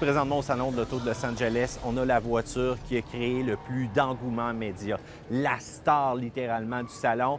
présentement au Salon de l'Auto de Los Angeles. On a la voiture qui a créé le plus d'engouement média. La star, littéralement, du salon.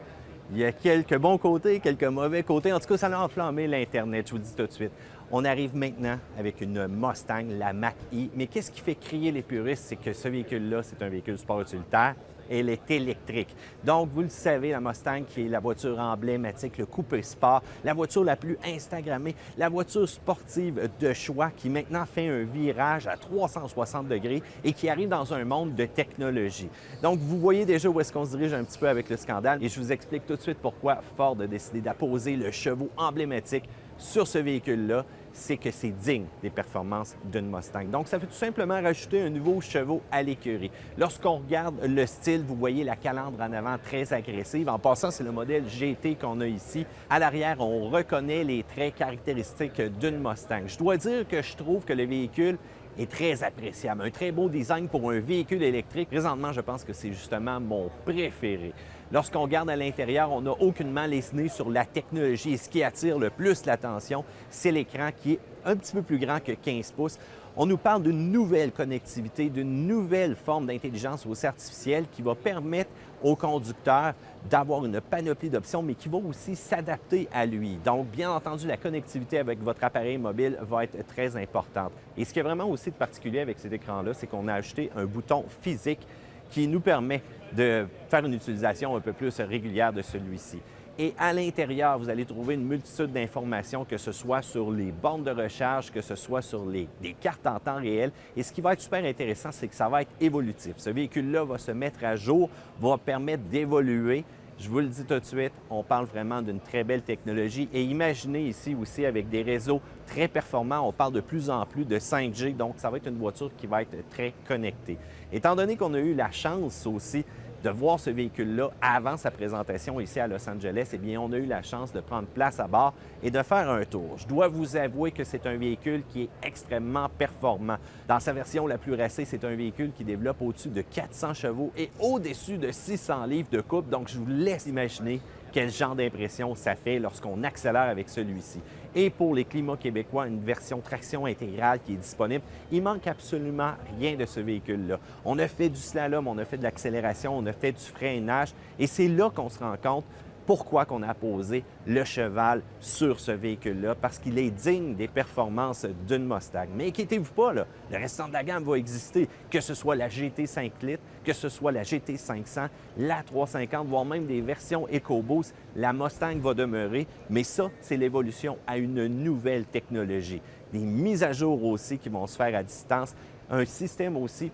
Il y a quelques bons côtés, quelques mauvais côtés. En tout cas, ça a enflammé l'Internet, je vous le dis tout de suite. On arrive maintenant avec une Mustang, la Mach-E. Mais qu'est-ce qui fait crier les puristes? C'est que ce véhicule-là, c'est un véhicule sport utilitaire. Elle est électrique. Donc, vous le savez, la Mustang, qui est la voiture emblématique, le coupé sport, la voiture la plus Instagrammée, la voiture sportive de choix qui maintenant fait un virage à 360 degrés et qui arrive dans un monde de technologie. Donc, vous voyez déjà où est-ce qu'on se dirige un petit peu avec le scandale et je vous explique tout de suite pourquoi Ford a décidé d'apposer le chevaux emblématique sur ce véhicule-là, c'est que c'est digne des performances d'une Mustang. Donc, ça fait tout simplement rajouter un nouveau chevaux à l'écurie. Lorsqu'on regarde le style, vous voyez la calandre en avant très agressive. En passant, c'est le modèle GT qu'on a ici. À l'arrière, on reconnaît les traits caractéristiques d'une Mustang. Je dois dire que je trouve que le véhicule est très appréciable. Un très beau design pour un véhicule électrique. Présentement, je pense que c'est justement mon préféré. Lorsqu'on regarde à l'intérieur, on n'a aucunement les nez sur la technologie. Et ce qui attire le plus l'attention, c'est l'écran qui est un petit peu plus grand que 15 pouces. On nous parle d'une nouvelle connectivité, d'une nouvelle forme d'intelligence artificielle qui va permettre au conducteur d'avoir une panoplie d'options, mais qui va aussi s'adapter à lui. Donc, bien entendu, la connectivité avec votre appareil mobile va être très importante. Et ce qui est vraiment aussi de particulier avec cet écran-là, c'est qu'on a ajouté un bouton physique qui nous permet de faire une utilisation un peu plus régulière de celui-ci. Et à l'intérieur, vous allez trouver une multitude d'informations, que ce soit sur les bornes de recharge, que ce soit sur les cartes en temps réel. Et ce qui va être super intéressant, c'est que ça va être évolutif. Ce véhicule-là va se mettre à jour, va permettre d'évoluer. Je vous le dis tout de suite, on parle vraiment d'une très belle technologie. Et imaginez ici aussi avec des réseaux très performants, on parle de plus en plus de 5G, donc ça va être une voiture qui va être très connectée. Étant donné qu'on a eu la chance aussi de voir ce véhicule-là avant sa présentation ici à Los Angeles, eh bien, on a eu la chance de prendre place à bord et de faire un tour. Je dois vous avouer que c'est un véhicule qui est extrêmement performant. Dans sa version la plus racée, c'est un véhicule qui développe au-dessus de 400 chevaux et au-dessus de 600 livres de couple. Donc, je vous laisse imaginer quel genre d'impression ça fait lorsqu'on accélère avec celui-ci. Et pour les climats québécois, une version traction intégrale qui est disponible. Il manque absolument rien de ce véhicule-là. On a fait du slalom, on a fait de l'accélération, on a fait du freinage et c'est là qu'on se rend compte pourquoi qu'on a posé le cheval sur ce véhicule-là, parce qu'il est digne des performances d'une Mustang. Mais inquiétez-vous pas, là, le restant de la gamme va exister, que ce soit la GT 5 litres, que ce soit la GT 500, la 350, voire même des versions EcoBoost, la Mustang va demeurer, mais ça, c'est l'évolution à une nouvelle technologie. Des mises à jour aussi qui vont se faire à distance, un système aussi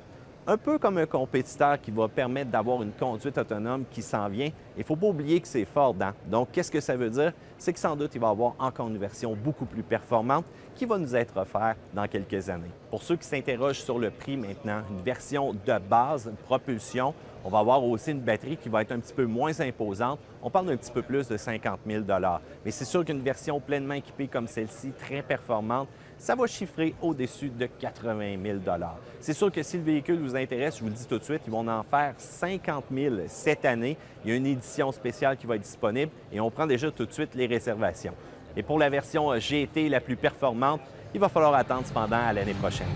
un peu comme un compétiteur qui va permettre d'avoir une conduite autonome qui s'en vient. Il ne faut pas oublier que c'est Ford, hein? Donc, qu'est-ce que ça veut dire? C'est que sans doute, il va y avoir encore une version beaucoup plus performante qui va nous être offerte dans quelques années. Pour ceux qui s'interrogent sur le prix maintenant, une version de base, une propulsion, on va avoir aussi une batterie qui va être un petit peu moins imposante. On parle d'un petit peu plus de 50 000 $. Mais c'est sûr qu'une version pleinement équipée comme celle-ci, très performante, ça va chiffrer au-dessus de 80 000 $. C'est sûr que si le véhicule vous intéresse, je vous le dis tout de suite, ils vont en faire 50 000 cette année. Il y a une édition spéciale qui va être disponible et on prend déjà tout de suite les réservations. Et pour la version GT la plus performante, il va falloir attendre cependant à l'année prochaine.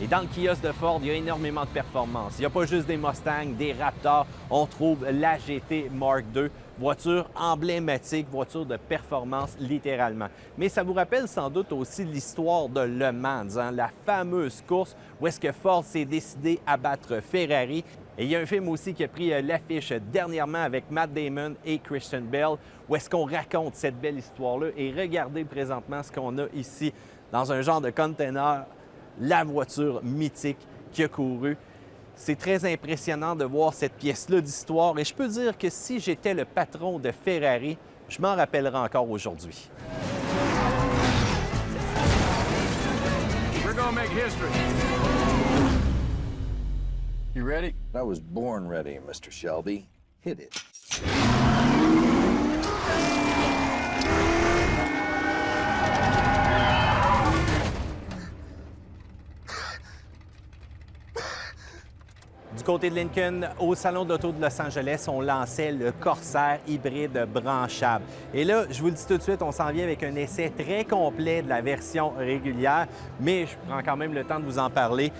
Et dans le kiosque de Ford, il y a énormément de performances. Il n'y a pas juste des Mustangs, des Raptors. On trouve la GT Mark II, voiture emblématique, voiture de performance littéralement. Mais ça vous rappelle sans doute aussi l'histoire de Le Mans, hein, la fameuse course où est-ce que Ford s'est décidé à battre Ferrari. Et il y a un film aussi qui a pris l'affiche dernièrement avec Matt Damon et Christian Bale, où est-ce qu'on raconte cette belle histoire-là. Et regardez présentement ce qu'on a ici dans un genre de container, la voiture mythique qui a couru. C'est très impressionnant de voir cette pièce-là d'histoire et je peux dire que si j'étais le patron de Ferrari, je m'en rappellerai encore aujourd'hui. We're gonna make history. You ready? I was born ready, Mr. Shelby. Hit it. Du côté de Lincoln, au Salon de l'Auto de Los Angeles, on lançait le Corsair hybride branchable. Et là, je vous le dis tout de suite, on s'en vient avec un essai très complet de la version régulière, mais je prends quand même le temps de vous en parler.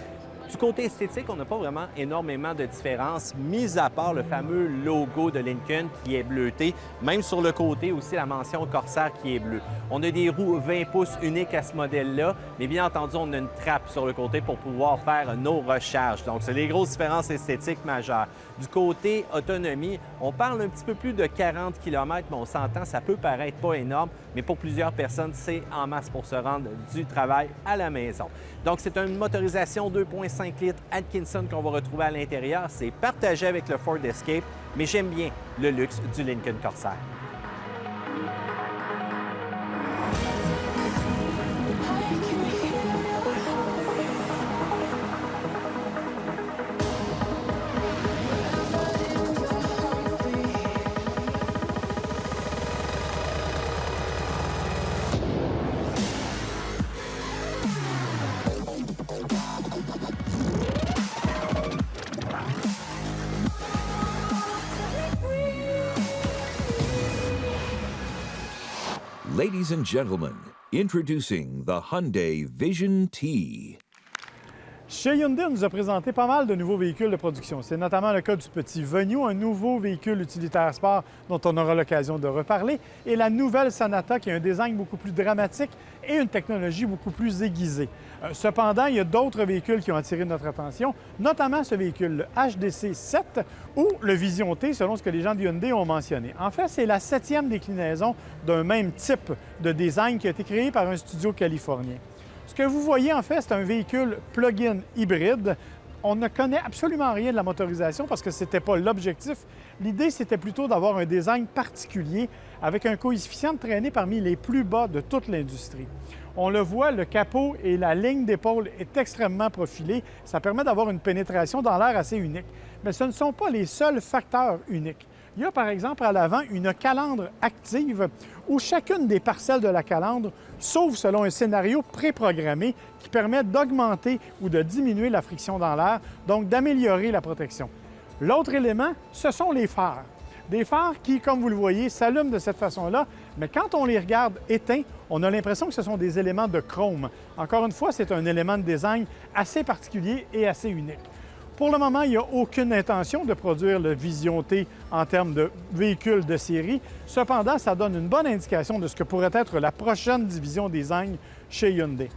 Du côté esthétique, on n'a pas vraiment énormément de différence, mis à part le fameux logo de Lincoln qui est bleuté. Même sur le côté aussi, la mention Corsair qui est bleue. On a des roues 20 pouces uniques à ce modèle-là, mais bien entendu, on a une trappe sur le côté pour pouvoir faire nos recharges. Donc, c'est des grosses différences esthétiques majeures. Du côté autonomie, on parle un petit peu plus de 40 km, mais on s'entend, ça peut paraître pas énorme, mais pour plusieurs personnes, c'est en masse pour se rendre du travail à la maison. Donc, c'est une motorisation 2,5 litres Atkinson qu'on va retrouver à l'intérieur. C'est partagé avec le Ford Escape, mais j'aime bien le luxe du Lincoln Corsair. Ladies and gentlemen, introducing the Hyundai Vision T. Chez Hyundai, on nous a présenté pas mal de nouveaux véhicules de production. C'est notamment le cas du petit Venue, un nouveau véhicule utilitaire sport dont on aura l'occasion de reparler, et la nouvelle Sonata qui a un design beaucoup plus dramatique et une technologie beaucoup plus aiguisée. Cependant, il y a d'autres véhicules qui ont attiré notre attention, notamment ce véhicule, le HDC 7 ou le Vision T, selon ce que les gens de Hyundai ont mentionné. En fait, c'est la 7e déclinaison d'un même type de design qui a été créé par un studio californien. Ce que vous voyez, en fait, c'est un véhicule plug-in hybride. On ne connaît absolument rien de la motorisation parce que ce n'était pas l'objectif. L'idée, c'était plutôt d'avoir un design particulier avec un coefficient de traînée parmi les plus bas de toute l'industrie. On le voit, le capot et la ligne d'épaule est extrêmement profilée. Ça permet d'avoir une pénétration dans l'air assez unique. Mais ce ne sont pas les seuls facteurs uniques. Il y a par exemple à l'avant une calandre active où chacune des parcelles de la calandre s'ouvre selon un scénario préprogrammé qui permet d'augmenter ou de diminuer la friction dans l'air, donc d'améliorer la protection. L'autre élément, ce sont les phares. Des phares qui, comme vous le voyez, s'allument de cette façon-là, mais quand on les regarde éteints, on a l'impression que ce sont des éléments de chrome. Encore une fois, c'est un élément de design assez particulier et assez unique. Pour le moment, il n'y a aucune intention de produire le Vision T en termes de véhicule de série. Cependant, ça donne une bonne indication de ce que pourrait être la prochaine division design chez Hyundai.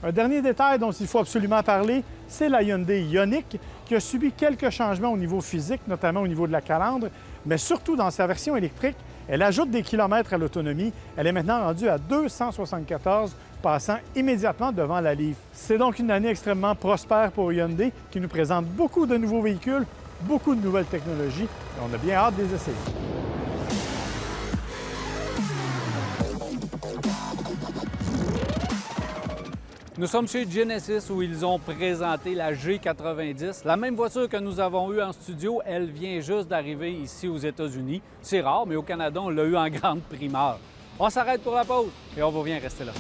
Un dernier détail dont il faut absolument parler, c'est la Hyundai Ioniq qui a subi quelques changements au niveau physique, notamment au niveau de la calandre, mais surtout dans sa version électrique, elle ajoute des kilomètres à l'autonomie. Elle est maintenant rendue à 274, passant immédiatement devant la Leaf. C'est donc une année extrêmement prospère pour Hyundai qui nous présente beaucoup de nouveaux véhicules, beaucoup de nouvelles technologies et on a bien hâte de les essayer. Nous sommes chez Genesis où ils ont présenté la G90. La même voiture que nous avons eue en studio, elle vient juste d'arriver ici aux États-Unis. C'est rare, mais au Canada, on l'a eu en grande primeur. On s'arrête pour la pause et on revient rester là.